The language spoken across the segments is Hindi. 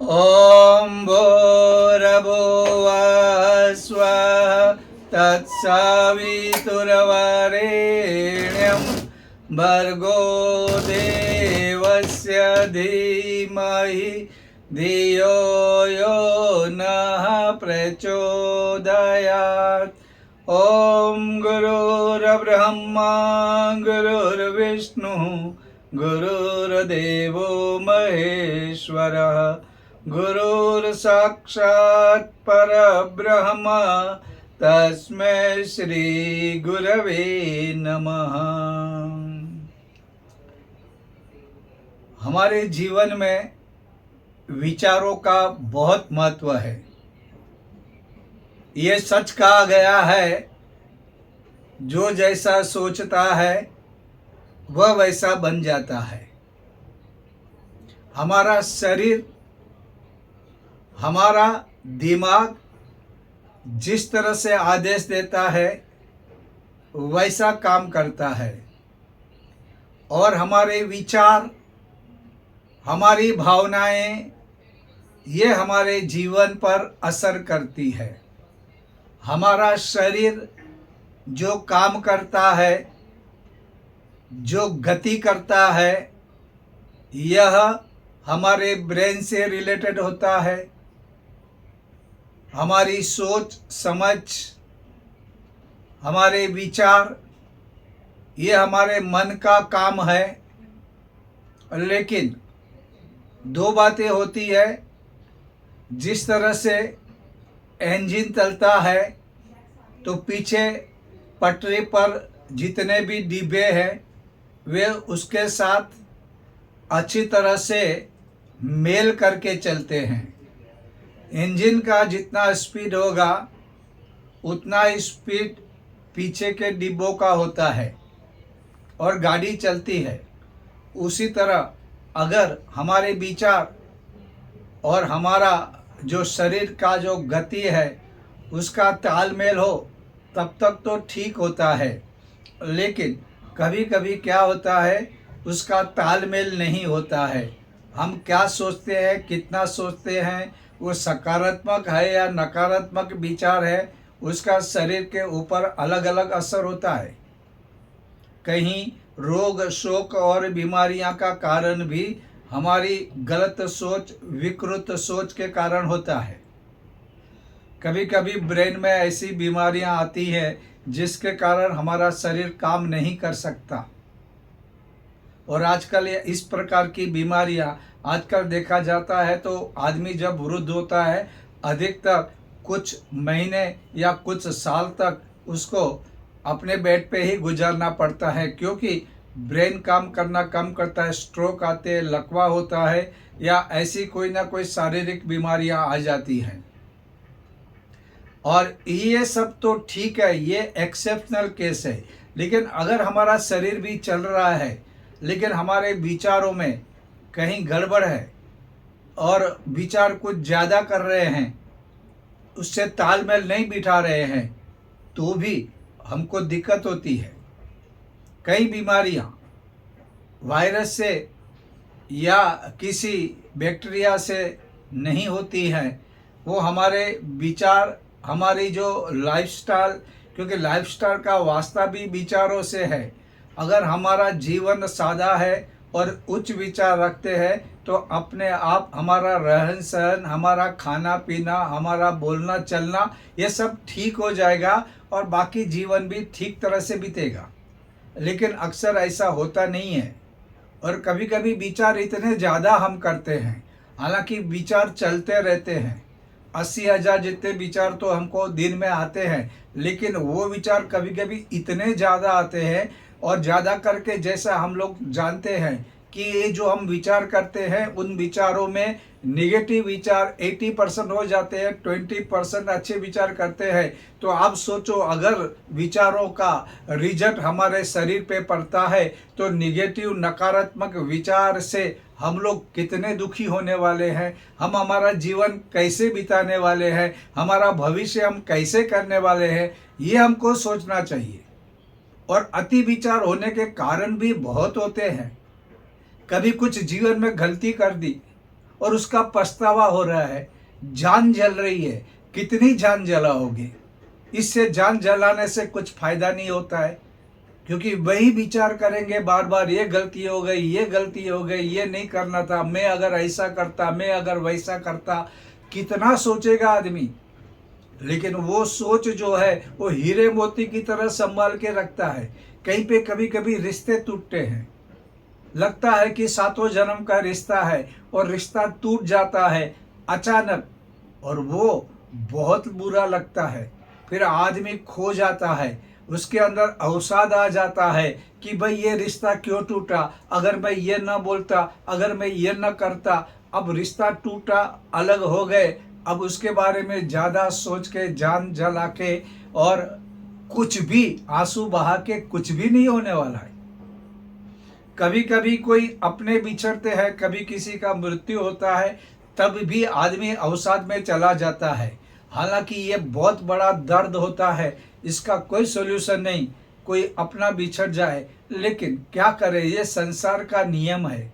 ॐ भूर्भुवः स्वः तत्सवितुर्वरेण्यं भर्गो देवस्य धीमहि धियो यो नः प्रचोदयात्। ॐ गुरुर्ब्रह्मा गुरुर्विष्णुः गुरुर्देवो महेश्वरः गुरुर्साक्षात् परब्रह्म तस्मै श्री गुरवे नमः। हमारे जीवन में विचारों का बहुत महत्व है। ये सच कहा गया है, जो जैसा सोचता है वह वैसा बन जाता है। हमारा शरीर, हमारा दिमाग जिस तरह से आदेश देता है वैसा काम करता है, और हमारे विचार, हमारी भावनाएं ये हमारे जीवन पर असर करती है। हमारा शरीर जो काम करता है, जो गति करता है, यह हमारे ब्रेन से रिलेटेड होता है। हमारी सोच समझ, हमारे विचार, ये हमारे मन का काम है। लेकिन दो बातें होती है। जिस तरह से इंजन चलता है तो पीछे पटरी पर जितने भी डिब्बे हैं वे उसके साथ अच्छी तरह से मेल करके चलते हैं। इंजन का जितना स्पीड होगा उतना स्पीड पीछे के डिब्बों का होता है और गाड़ी चलती है। उसी तरह अगर हमारे विचार और हमारा जो शरीर का जो गति है उसका तालमेल हो तब तक तो ठीक होता है। लेकिन कभी कभी क्या होता है, उसका तालमेल नहीं होता है। हम क्या सोचते हैं, कितना सोचते हैं, वो सकारात्मक है या नकारात्मक विचार है, उसका शरीर के ऊपर अलग अलग असर होता है। कहीं रोग शोक और बीमारियां का कारण भी हमारी गलत सोच, विकृत सोच के कारण होता है। कभी कभी ब्रेन में ऐसी बीमारियां आती हैं जिसके कारण हमारा शरीर काम नहीं कर सकता। और आजकल ये इस प्रकार की बीमारियां आजकल देखा जाता है तो आदमी जब वृद्ध होता है अधिकतर कुछ महीने या कुछ साल तक उसको अपने बेड पे ही गुजारना पड़ता है, क्योंकि ब्रेन काम करना कम करता है, स्ट्रोक आते हैं, लकवा होता है या ऐसी कोई ना कोई शारीरिक बीमारियां आ जाती हैं। और ये सब तो ठीक है, ये एक्सेप्शनल केस है। लेकिन अगर हमारा शरीर भी चल रहा है लेकिन हमारे विचारों में कहीं गड़बड़ है और विचार कुछ ज़्यादा कर रहे हैं, उससे तालमेल नहीं बिठा रहे हैं, तो भी हमको दिक्कत होती है। कई बीमारियां वायरस से या किसी बैक्टीरिया से नहीं होती हैं, वो हमारे विचार, हमारी जो लाइफस्टाइल, क्योंकि लाइफस्टाइल का वास्ता भी विचारों से है। अगर हमारा जीवन सादा है और उच्च विचार रखते हैं तो अपने आप हमारा रहन सहन, हमारा खाना पीना, हमारा बोलना चलना, ये सब ठीक हो जाएगा और बाकी जीवन भी ठीक तरह से बीतेगा। लेकिन अक्सर ऐसा होता नहीं है और कभी कभी विचार इतने ज़्यादा हम करते हैं, हालांकि विचार चलते रहते हैं। 80,000 जितने विचार तो हमको दिन में आते हैं, लेकिन वो विचार कभी कभी इतने ज़्यादा आते हैं और ज़्यादा करके जैसा हम लोग जानते हैं कि ये जो हम विचार करते हैं उन विचारों में निगेटिव विचार 80% हो जाते हैं, 20% अच्छे विचार करते हैं। तो आप सोचो, अगर विचारों का रिजल्ट हमारे शरीर पे पड़ता है तो निगेटिव नकारात्मक विचार से हम लोग कितने दुखी होने वाले हैं, हम हमारा जीवन कैसे बिताने वाले हैं, हमारा भविष्य हम कैसे करने वाले हैं, ये हमको सोचना चाहिए। और अति विचार होने के कारण भी बहुत होते हैं। कभी कुछ जीवन में गलती कर दी और उसका पछतावा हो रहा है, जान जल रही है, कितनी जान जलाओगे? इससे जान जलाने से कुछ फायदा नहीं होता है, क्योंकि वही विचार करेंगे बार बार, ये गलती हो गई, ये गलती हो गई, ये नहीं करना था, मैं अगर ऐसा करता, मैं अगर वैसा करता, कितना सोचेगा आदमी। लेकिन वो सोच जो है वो हीरे मोती की तरह संभाल के रखता है। कहीं पे कभी कभी रिश्ते टूटते हैं, लगता है कि सातों जन्म का रिश्ता है, और रिश्ता टूट जाता है अचानक, और वो बहुत बुरा लगता है। फिर आदमी खो जाता है, उसके अंदर अवसाद आ जाता है कि भाई ये रिश्ता क्यों टूटा, अगर मैं ये ना बोलता, अगर मैं ये ना करता। अब रिश्ता टूटा, अलग हो गए, अब उसके बारे में ज़्यादा सोच के, जान जला के, और कुछ भी आंसू बहा के कुछ भी नहीं होने वाला है। कभी कभी कोई अपने बिछड़ते हैं, कभी किसी का मृत्यु होता है, तब भी आदमी अवसाद में चला जाता है। हालांकि ये बहुत बड़ा दर्द होता है, इसका कोई सॉल्यूशन नहीं, कोई अपना बिछड़ जाए। लेकिन क्या करे, ये संसार का नियम है।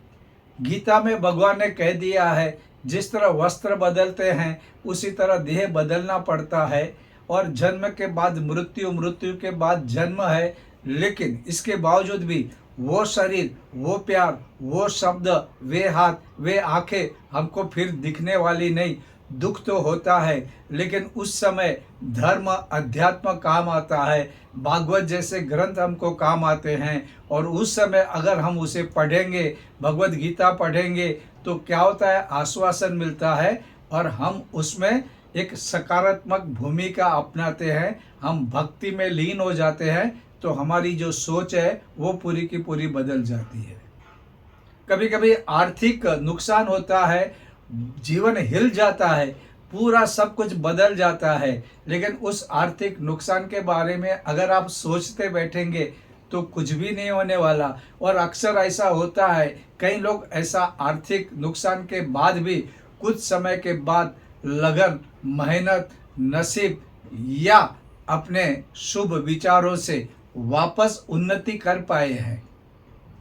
गीता में भगवान ने कह दिया है, जिस तरह वस्त्र बदलते हैं उसी तरह देह बदलना पड़ता है, और जन्म के बाद मृत्यु, मृत्यु के बाद जन्म है। लेकिन इसके बावजूद भी वो शरीर, वो प्यार, वो शब्द, वे हाथ, वे आंखें हमको फिर दिखने वाली नहीं। दुख तो होता है, लेकिन उस समय धर्म, अध्यात्म काम आता है, भागवत जैसे ग्रंथ हमको काम आते हैं। और उस समय अगर हम उसे पढ़ेंगे, भगवत गीता पढ़ेंगे, तो क्या होता है, आश्वासन मिलता है, और हम उसमें एक सकारात्मक भूमिका अपनाते हैं, हम भक्ति में लीन हो जाते हैं, तो हमारी जो सोच है वो पूरी की पूरी बदल जाती है। कभी कभी आर्थिक नुकसान होता है, जीवन हिल जाता है, पूरा सब कुछ बदल जाता है। लेकिन उस आर्थिक नुकसान के बारे में अगर आप सोचते बैठेंगे तो कुछ भी नहीं होने वाला। और अक्सर ऐसा होता है, कई लोग ऐसा आर्थिक नुकसान के बाद भी कुछ समय के बाद लगन, मेहनत, नसीब या अपने शुभ विचारों से वापस उन्नति कर पाए हैं।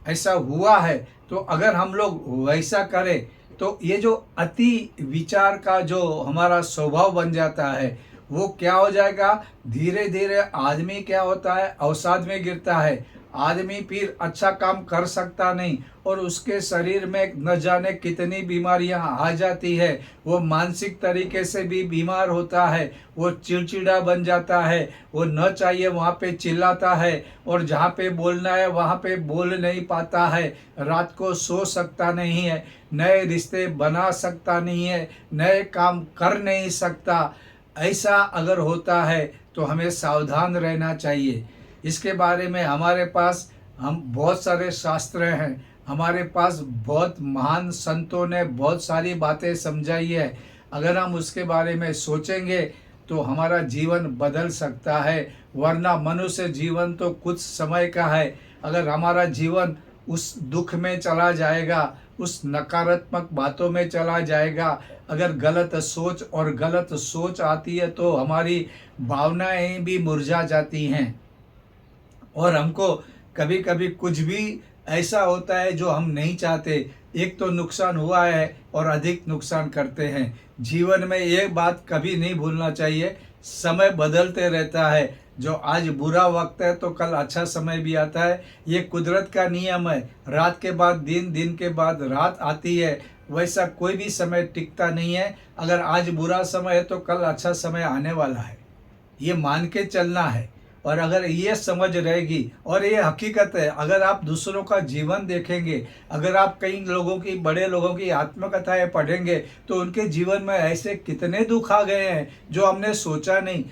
ऐसा हुआ है। तो अगर हम लोग वैसा करें तो ये जो अति विचार का जो हमारा स्वभाव बन जाता है, वो क्या हो जाएगा, धीरे धीरे आदमी क्या होता है, अवसाद में गिरता है। आदमी फिर अच्छा काम कर सकता नहीं, और उसके शरीर में न जाने कितनी बीमारियां आ जाती है। वो मानसिक तरीके से भी बीमार होता है, वो चिड़चिड़ा बन जाता है, वो न चाहिए वहाँ पे चिल्लाता है, और जहाँ पे बोलना है वहाँ पे बोल नहीं पाता है, रात को सो सकता नहीं है, नए रिश्ते बना सकता नहीं है, नए काम कर नहीं सकता। ऐसा अगर होता है तो हमें सावधान रहना चाहिए। इसके बारे में हमारे पास हम बहुत सारे शास्त्र हैं, हमारे पास बहुत महान संतों ने बहुत सारी बातें समझाई है। अगर हम उसके बारे में सोचेंगे तो हमारा जीवन बदल सकता है, वरना मनुष्य जीवन तो कुछ समय का है। अगर हमारा जीवन उस दुख में चला जाएगा, उस नकारात्मक बातों में चला जाएगा, अगर गलत सोच और गलत सोच आती है तो हमारी भावनाएं भी मुरझा जाती हैं, और हमको कभी कभी कुछ भी ऐसा होता है जो हम नहीं चाहते। एक तो नुकसान हुआ है और अधिक नुकसान करते हैं। जीवन में ये बात कभी नहीं भूलना चाहिए, समय बदलते रहता है। जो आज बुरा वक्त है तो कल अच्छा समय भी आता है, ये कुदरत का नियम है। रात के बाद दिन, दिन के बाद रात आती है, वैसा कोई भी समय टिकता नहीं है। अगर आज बुरा समय है तो कल अच्छा समय आने वाला है, ये मान के चलना है। और अगर ये समझ रहेगी, और ये हकीकत है, अगर आप दूसरों का जीवन देखेंगे, अगर आप कई लोगों की, बड़े लोगों की आत्मकथाएं पढ़ेंगे, तो उनके जीवन में ऐसे कितने दुख आ गए हैं जो हमने सोचा नहीं।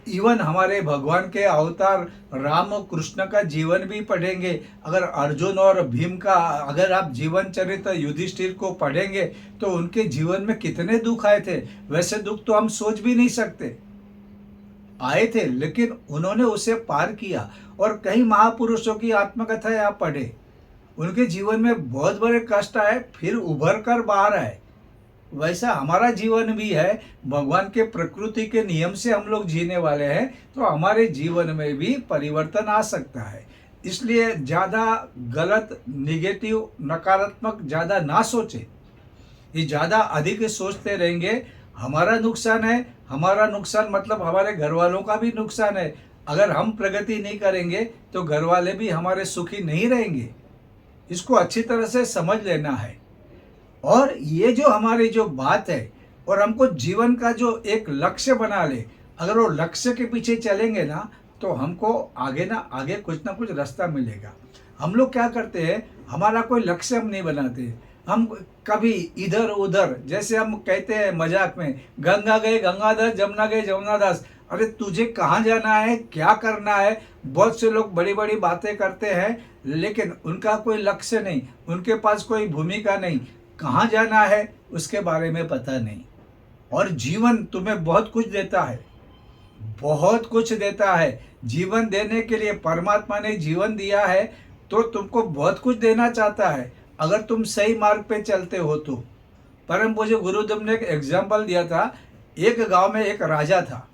इवन हमारे भगवान के अवतार राम और कृष्ण का जीवन भी पढ़ेंगे, अगर अर्जुन और भीम का अगर आप जीवन चरित्र युधिष्ठिर को पढ़ेंगे तो उनके जीवन में कितने दुख आए थे। वैसे दुख तो हम सोच भी नहीं सकते, आए थे, लेकिन उन्होंने उसे पार किया। और कई महापुरुषों की आत्मकथाएं आप पढ़े, उनके जीवन में बहुत बड़े कष्ट आए, फिर उभर कर बाहर आए। वैसा हमारा जीवन भी है। भगवान के प्रकृति के नियम से हम लोग जीने वाले हैं, तो हमारे जीवन में भी परिवर्तन आ सकता है। इसलिए ज़्यादा गलत, निगेटिव, नकारात्मक ज़्यादा ना सोचें। ये ज़्यादा अधिक सोचते रहेंगे, हमारा नुकसान है, हमारा नुकसान मतलब हमारे घर वालों का भी नुकसान है। अगर हम प्रगति नहीं करेंगे तो घर वाले भी हमारे सुखी नहीं रहेंगे। इसको अच्छी तरह से समझ लेना है। और ये जो हमारी जो बात है, और हमको जीवन का जो एक लक्ष्य बना ले, अगर वो लक्ष्य के पीछे चलेंगे ना, तो हमको आगे ना कुछ रास्ता मिलेगा। हम लोग क्या करते हैं, हमारा कोई लक्ष्य हम नहीं बनाते। हम कभी इधर उधर, जैसे हम कहते हैं मजाक में, गंगा गए गंगाधर, जमुना गए जमुनादास। अरे तुझे कहाँ जाना है, क्या करना है? बहुत से लोग बड़ी बड़ी बातें करते हैं, लेकिन उनका कोई लक्ष्य नहीं, उनके पास कोई भूमिका नहीं, कहाँ जाना है उसके बारे में पता नहीं। और जीवन तुम्हें बहुत कुछ देता है, बहुत कुछ देता है। जीवन देने के लिए परमात्मा ने जीवन दिया है, तो तुमको बहुत कुछ देना चाहता है, अगर तुम सही मार्ग पे चलते हो तो। परम पूज्य गुरुदेव ने एक एग्जाम्पल दिया था। एक गांव में एक राजा था,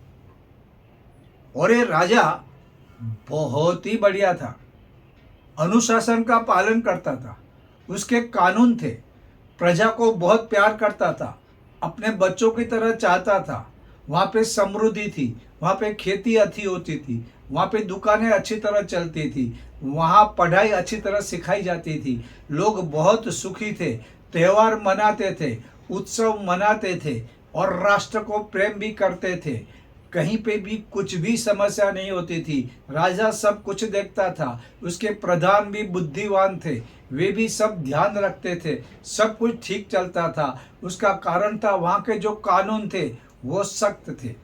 और ये राजा बहुत ही बढ़िया था, अनुशासन का पालन करता था, उसके कानून थे, प्रजा को बहुत प्यार करता था, अपने बच्चों की तरह चाहता था। वहाँ पे समृद्धि थी, वहाँ पे खेती अच्छी होती थी, वहाँ पे दुकानें अच्छी तरह चलती थी, वहाँ पढ़ाई अच्छी तरह सिखाई जाती थी, लोग बहुत सुखी थे, त्यौहार मनाते थे, उत्सव मनाते थे, और राष्ट्र को प्रेम भी करते थे। कहीं पे भी कुछ भी समस्या नहीं होती थी, राजा सब कुछ देखता था, उसके प्रधान भी बुद्धिमान थे, वे भी सब ध्यान रखते थे, सब कुछ ठीक चलता था। उसका कारण था वहाँ के जो कानून थे वो सख्त थे,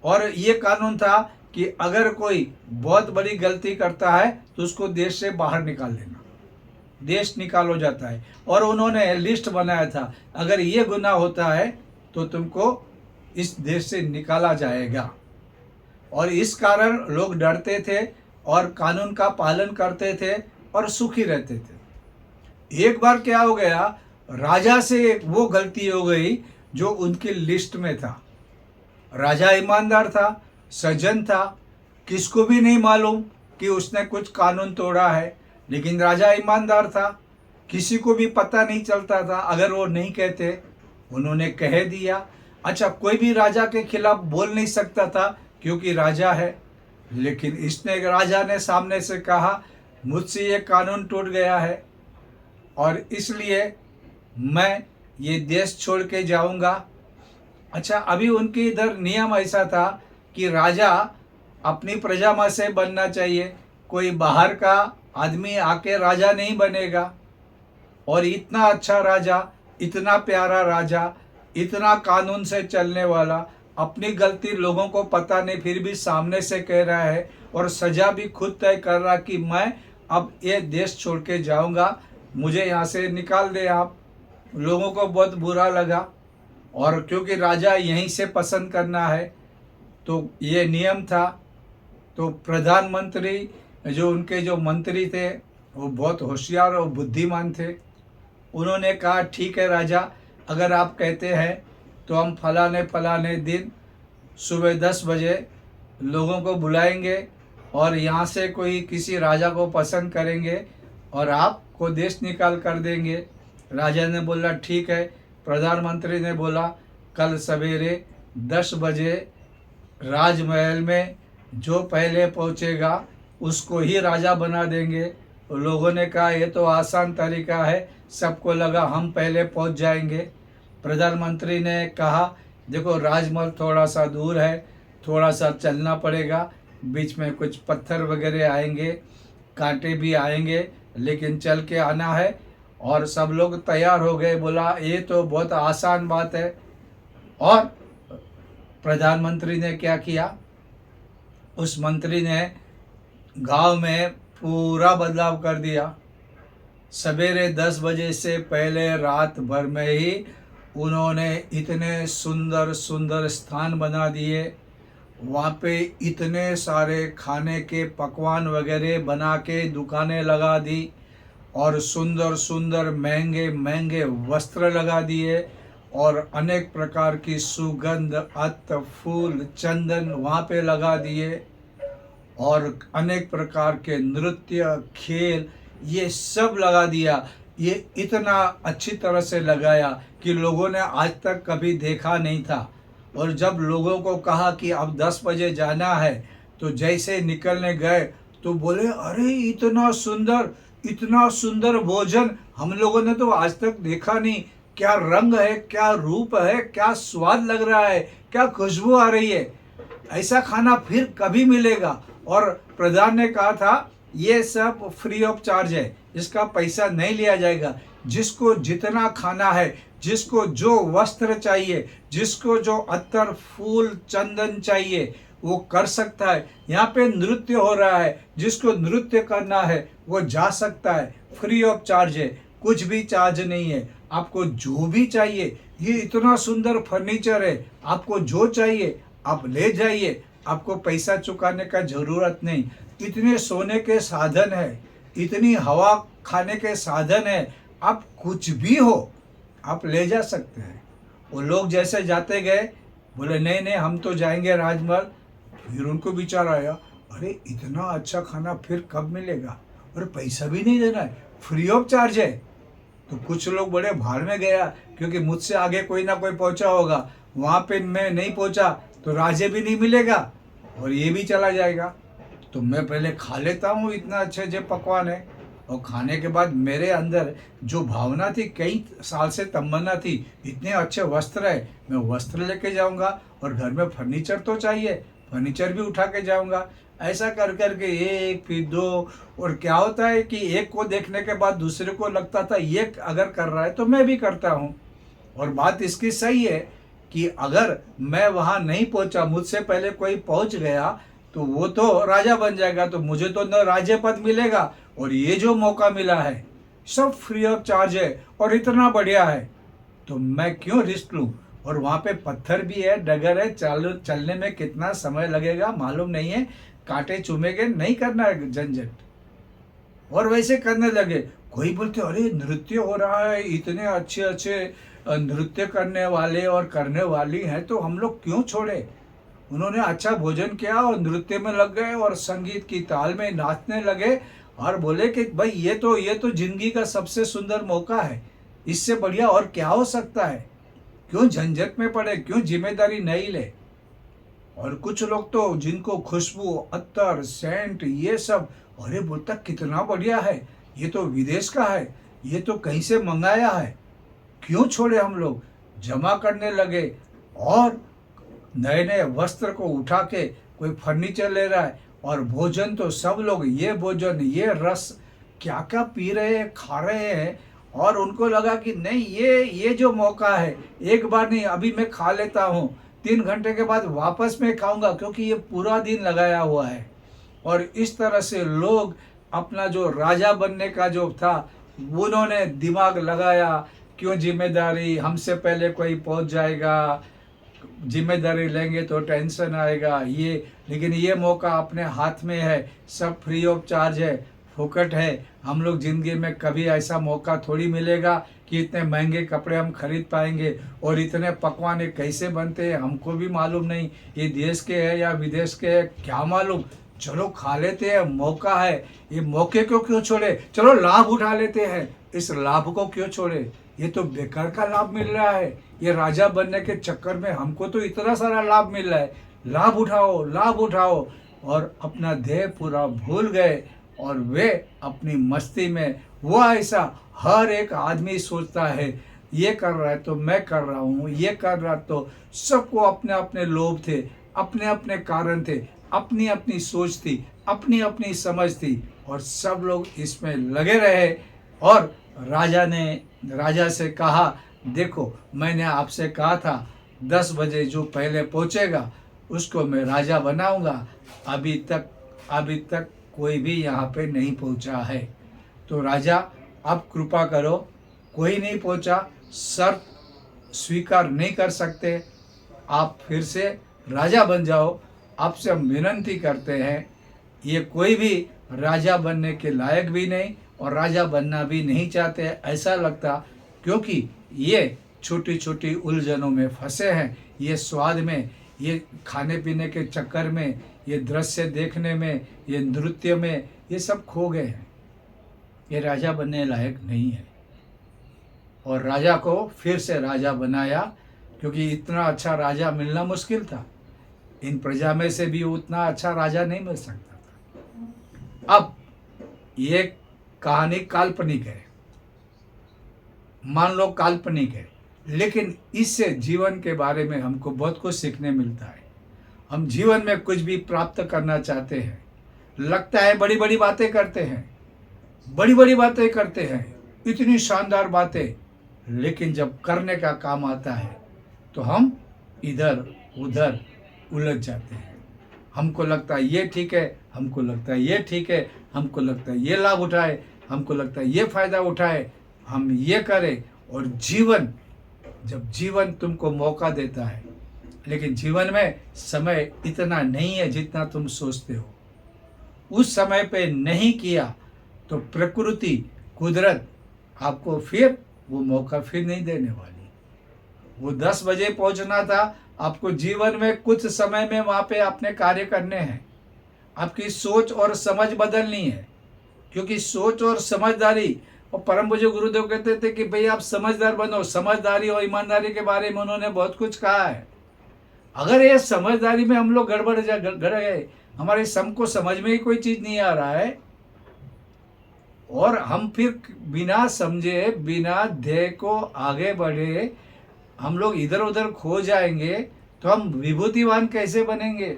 और ये कानून था कि अगर कोई बहुत बड़ी गलती करता है तो उसको देश से बाहर निकाल देना, देश निकालो जाता है। और उन्होंने लिस्ट बनाया था, अगर ये गुनाह होता है तो तुमको इस देश से निकाला जाएगा। और इस कारण लोग डरते थे और कानून का पालन करते थे और सुखी रहते थे। एक बार क्या हो गया, राजा से वो गलती हो गई जो उनकी लिस्ट में था। राजा ईमानदार था, सज्जन था, किसको भी नहीं मालूम कि उसने कुछ कानून तोड़ा है, लेकिन राजा ईमानदार था, किसी को भी पता नहीं चलता था अगर वो नहीं कहते, उन्होंने कह दिया। अच्छा, कोई भी राजा के खिलाफ बोल नहीं सकता था क्योंकि राजा है, लेकिन इसने राजा ने सामने से कहा, मुझसे ये कानून टूट गया है और इसलिए मैं ये देश छोड़ के जाऊंगा। अच्छा, अभी उनके इधर नियम ऐसा था कि राजा अपनी प्रजा में से बनना चाहिए, कोई बाहर का आदमी आके राजा नहीं बनेगा। और इतना अच्छा राजा, इतना प्यारा राजा, इतना कानून से चलने वाला, अपनी गलती लोगों को पता नहीं फिर भी सामने से कह रहा है, और सजा भी खुद तय कर रहा कि मैं अब ये देश छोड़ के जाऊंगा, मुझे यहाँ से निकाल दे आप। लोगों को बहुत बुरा लगा, और क्योंकि राजा यहीं से पसंद करना है तो ये नियम था। तो प्रधानमंत्री जो उनके जो मंत्री थे वो बहुत होशियार और बुद्धिमान थे। उन्होंने कहा, ठीक है राजा, अगर आप कहते हैं तो हम फलाने फलाने दिन सुबह 10 बजे लोगों को बुलाएंगे और यहाँ से कोई किसी राजा को पसंद करेंगे और आपको देश निकाल कर देंगे। राजा ने बोला ठीक है। प्रधानमंत्री ने बोला कल सवेरे 10 बजे राजमहल में जो पहले पहुँचेगा उसको ही राजा बना देंगे। तो लोगों ने कहा ये तो आसान तरीका है, सबको लगा हम पहले पहुंच जाएंगे। प्रधानमंत्री ने कहा देखो राजमहल थोड़ा सा दूर है, थोड़ा सा चलना पड़ेगा, बीच में कुछ पत्थर वगैरह आएंगे, कांटे भी आएंगे, लेकिन चल के आना है। और सब लोग तैयार हो गए, बोला ये तो बहुत आसान बात है। और प्रधानमंत्री ने क्या किया, उस मंत्री ने गांव में पूरा बदलाव कर दिया। सवेरे 10 बजे से पहले रात भर में ही उन्होंने इतने सुंदर सुंदर स्थान बना दिए, वहाँ पे इतने सारे खाने के पकवान वगैरह बना के दुकानें लगा दी, और सुंदर सुंदर महंगे महंगे वस्त्र लगा दिए, और अनेक प्रकार की सुगंध, अत्त, फूल, चंदन वहाँ पे लगा दिए, और अनेक प्रकार के नृत्य, खेल, ये सब लगा दिया। ये इतना अच्छी तरह से लगाया कि लोगों ने आज तक कभी देखा नहीं था। और जब लोगों को कहा कि अब 10 बजे जाना है, तो जैसे निकलने गए तो बोले, अरे इतना सुंदर भोजन हम लोगों ने तो आज तक देखा नहीं। क्या रंग है, क्या रूप है, क्या स्वाद लग रहा है, क्या खुशबू आ रही है। ऐसा खाना फिर कभी मिलेगा। और प्रधान ने कहा था ये सब फ्री ऑफ चार्ज है, इसका पैसा नहीं लिया जाएगा। जिसको जितना खाना है, जिसको जो वस्त्र चाहिए, जिसको जो अत्तर फूल चंदन चाहिए, वो कर सकता है। यहाँ पे नृत्य हो रहा है, जिसको नृत्य करना है वो जा सकता है। फ्री ऑफ चार्ज है, कुछ भी चार्ज नहीं है। आपको जो भी चाहिए, ये इतना सुंदर फर्नीचर है, आपको जो चाहिए आप ले जाइए, आपको पैसा चुकाने का जरूरत नहीं। इतने सोने के साधन है, इतनी हवा खाने के साधन है, आप कुछ भी हो आप ले जा सकते हैं। वो लोग जैसे जाते गए, बोले नहीं नहीं हम तो जाएंगे राजमहल। फिर उनको विचार आया, अरे इतना अच्छा खाना फिर कब मिलेगा, और पैसा भी नहीं देना है, फ्री ऑफ चार्ज है। तो कुछ लोग बड़े भाड़ में गया, क्योंकि मुझसे आगे कोई ना कोई पहुंचा होगा, वहाँ पे मैं नहीं पहुंचा तो राजे भी नहीं मिलेगा और ये भी चला जाएगा। तो मैं पहले खा लेता हूँ, इतना अच्छे अच्छे पकवान है। और खाने के बाद मेरे अंदर जो भावना थी, कई साल से तमन्ना थी, इतने अच्छे वस्त्र है, मैं वस्त्र लेके जाऊंगा और घर में फर्नीचर तो चाहिए, फर्नीचर भी उठा के जाऊंगा। ऐसा कर कर के एक फिर दो, और क्या होता है कि एक को देखने के बाद दूसरे को लगता था ये अगर कर रहा है तो मैं भी करता हूँ। और बात इसकी सही है कि अगर मैं वहाँ नहीं पहुँचा, मुझसे पहले कोई पहुँच गया, तो वो तो राजा बन जाएगा, तो मुझे तो न राज्य पद मिलेगा, और ये जो मौका मिला है सब फ्री ऑफ चार्ज है और इतना बढ़िया है, तो मैं क्यों रिस्क लूँ। और वहाँ पे पत्थर भी है, डगर है, चलने में कितना समय लगेगा मालूम नहीं है, कांटे चुमेंगे, नहीं करना है झंझट। और वैसे करने लगे। कोई बोलते अरे नृत्य हो रहा है, इतने अच्छे अच्छे नृत्य करने वाले और करने वाली हैं, तो हम लोग क्यों छोड़े। उन्होंने अच्छा भोजन किया और नृत्य में लग गए और संगीत की ताल में नाचने लगे, और बोले कि भाई ये तो जिंदगी का सबसे सुंदर मौका है, इससे बढ़िया और क्या हो सकता है। क्यों झंझट में पड़े, क्यों जिम्मेदारी नहीं ले। और कुछ लोग तो जिनको खुशबू, अत्तर, सेंट ये सब, अरे बोलता कितना बढ़िया है, ये तो विदेश का है, ये तो कहीं से मंगाया है, क्यों छोड़े। हम लोग जमा करने लगे और नए नए वस्त्र को उठा के कोई फर्नीचर ले रहा है, और भोजन तो सब लोग ये भोजन, ये रस क्या क्या पी रहे हैं, खा रहे हैं। और उनको लगा कि नहीं ये जो मौका है, एक बार नहीं अभी मैं खा लेता हूँ, 3 घंटे के बाद वापस मैं खाऊंगा, क्योंकि ये पूरा दिन लगाया हुआ है। और इस तरह से लोग अपना जो राजा बनने का जो था, उन्होंने दिमाग लगाया, क्यों जिम्मेदारी, हमसे पहले कोई पहुंच जाएगा, जिम्मेदारी लेंगे तो टेंशन आएगा ये। लेकिन ये मौका अपने हाथ में है, सब फ्री ऑफ चार्ज है, फोकट है। हम लोग ज़िंदगी में कभी ऐसा मौका थोड़ी मिलेगा कि इतने महंगे कपड़े हम खरीद पाएंगे, और इतने पकवान कैसे बनते हैं हमको भी मालूम नहीं, ये देश के है या विदेश के है क्या मालूम। चलो खा लेते हैं, मौका है, ये मौके को क्यों छोड़े, चलो लाभ उठा लेते हैं, इस लाभ को क्यों छोड़े। ये तो बेकार का लाभ मिल रहा है, ये राजा बनने के चक्कर में हमको तो इतना सारा लाभ मिल रहा है। लाभ उठाओ, लाभ उठाओ। और अपना ध्येय पूरा भूल गए, और वे अपनी मस्ती में, वो ऐसा हर एक आदमी सोचता है ये कर रहा है तो मैं कर रहा हूँ, ये कर रहा, तो सबको अपने अपने लोभ थे, अपने अपने कारण थे, अपनी अपनी सोच थी, अपनी अपनी समझ थी, और सब लोग इसमें लगे रहे। और राजा से कहा, देखो मैंने आपसे कहा था 10 बजे जो पहले पहुंचेगा उसको मैं राजा बनाऊंगा, अभी तक कोई भी यहाँ पे नहीं पहुंचा है, तो राजा आप कृपा करो, कोई नहीं पहुंचा, शर्त स्वीकार नहीं कर सकते, आप फिर से राजा बन जाओ, आपसे हम विनती करते हैं। ये कोई भी राजा बनने के लायक भी नहीं और राजा बनना भी नहीं चाहते ऐसा लगता, क्योंकि ये छोटी छोटी उलझनों में फंसे हैं, ये स्वाद में, ये खाने पीने के चक्कर में, ये दृश्य देखने में, ये नृत्य में, ये सब खो गए हैं। ये राजा बनने लायक नहीं है। और राजा को फिर से राजा बनाया, क्योंकि इतना अच्छा राजा मिलना मुश्किल था। इन प्रजा में से भी उतना अच्छा राजा नहीं मिल सकता था। अब ये कहानी काल्पनिक है, मान लो काल्पनिक है, लेकिन इससे जीवन के बारे में हमको बहुत कुछ सीखने मिलता है। हम जीवन में कुछ भी प्राप्त करना चाहते हैं, लगता है बड़ी बड़ी बातें करते हैं, बड़ी बड़ी बातें करते हैं, इतनी शानदार बातें, लेकिन जब करने का काम आता है तो हम इधर उधर उलझ जाते हैं। हमको लगता है ये ठीक है, हमको लगता है ये ठीक है, हमको लगता है ये लाभ उठाए, हमको लगता है ये फायदा उठाए, हम ये करें। और जब जीवन तुमको मौका देता है, लेकिन जीवन में समय इतना नहीं है जितना तुम सोचते हो। उस समय पे नहीं किया तो प्रकृति, कुदरत आपको फिर वो मौका फिर नहीं देने वाली। वो 10 बजे पहुंचना था, आपको जीवन में कुछ समय में वहाँ पे अपने कार्य करने हैं। आपकी सोच और समझ बदलनी है, क्योंकि सोच और समझदारी, और परम पूज्य गुरुदेव कहते थे कि भाई आप समझदार बनो। समझदारी और ईमानदारी के बारे में उन्होंने बहुत कुछ कहा है। अगर ये समझदारी में हम लोग गड़ गए, हमारे सम को समझ में ही कोई चीज नहीं आ रहा है, और हम फिर बिना समझे, बिना ध्येय को आगे बढ़े हम लोग इधर उधर खो जाएंगे, तो हम विभूतिवान कैसे बनेंगे?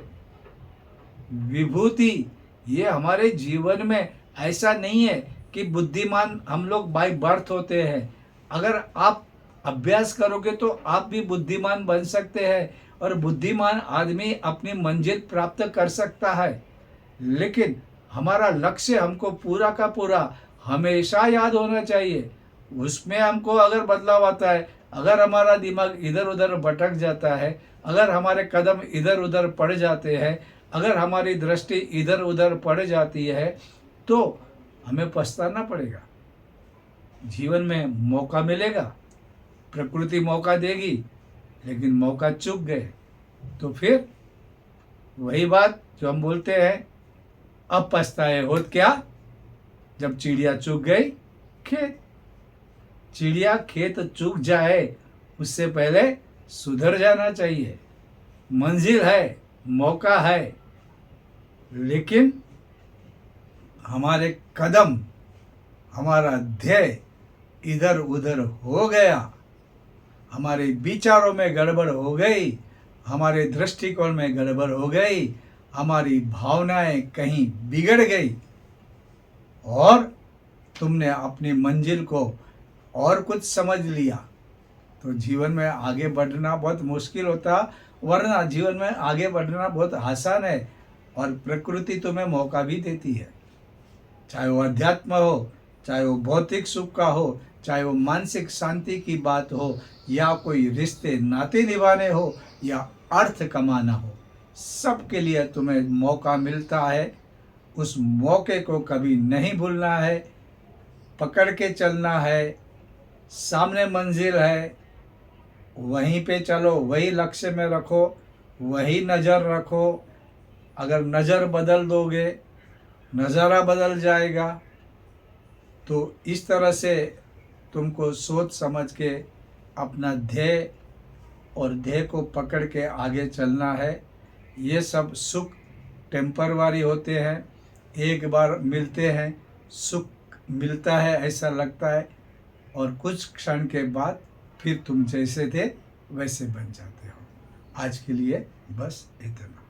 विभूति ये हमारे जीवन में ऐसा नहीं है कि बुद्धिमान हम लोग बाय बर्थ होते हैं। अगर आप अभ्यास करोगे तो आप भी बुद्धिमान बन सकते हैं, और बुद्धिमान आदमी अपनी मंजिल प्राप्त कर सकता है। लेकिन हमारा लक्ष्य हमको पूरा का पूरा हमेशा याद होना चाहिए। उसमें हमको अगर बदलाव आता है, अगर हमारा दिमाग इधर उधर भटक जाता है, अगर हमारे कदम इधर उधर पड़ जाते हैं, अगर हमारी दृष्टि इधर उधर पड़ जाती है, तो हमें पछताना पड़ेगा। जीवन में मौका मिलेगा, प्रकृति मौका देगी, लेकिन मौका चूक गए तो फिर वही बात जो हम बोलते हैं, अब पछताए होत क्या, जब चिड़िया चूक गई खेत। चिड़िया खेत चूक जाए उससे पहले सुधर जाना चाहिए। मंजिल है, मौका है, लेकिन हमारे कदम, हमारा ध्येय इधर उधर हो गया, हमारे विचारों में गड़बड़ हो गई, हमारे दृष्टिकोण में गड़बड़ हो गई, हमारी भावनाएं कहीं बिगड़ गई, और तुमने अपनी मंजिल को और कुछ समझ लिया, तो जीवन में आगे बढ़ना बहुत मुश्किल होता। वरना जीवन में आगे बढ़ना बहुत आसान है, और प्रकृति तुम्हें मौका भी देती है। चाहे वो अध्यात्म हो, चाहे वो भौतिक सुख का हो, चाहे वो मानसिक शांति की बात हो, या कोई रिश्ते नाते निभाने हो, या अर्थ कमाना हो, सबके लिए तुम्हें मौका मिलता है। उस मौके को कभी नहीं भूलना है, पकड़ के चलना है। सामने मंजिल है, वहीं पे चलो, वही लक्ष्य में रखो, वही नज़र रखो। अगर नज़र बदल दोगे, नज़ारा बदल जाएगा। तो इस तरह से तुमको सोच समझ के अपना ध्येय और ध्येय को पकड़ के आगे चलना है। ये सब सुख टेम्परवारी होते हैं, एक बार मिलते हैं, सुख मिलता है ऐसा लगता है, और कुछ क्षण के बाद फिर तुम जैसे थे वैसे बन जाते हो। आज के लिए बस इतना।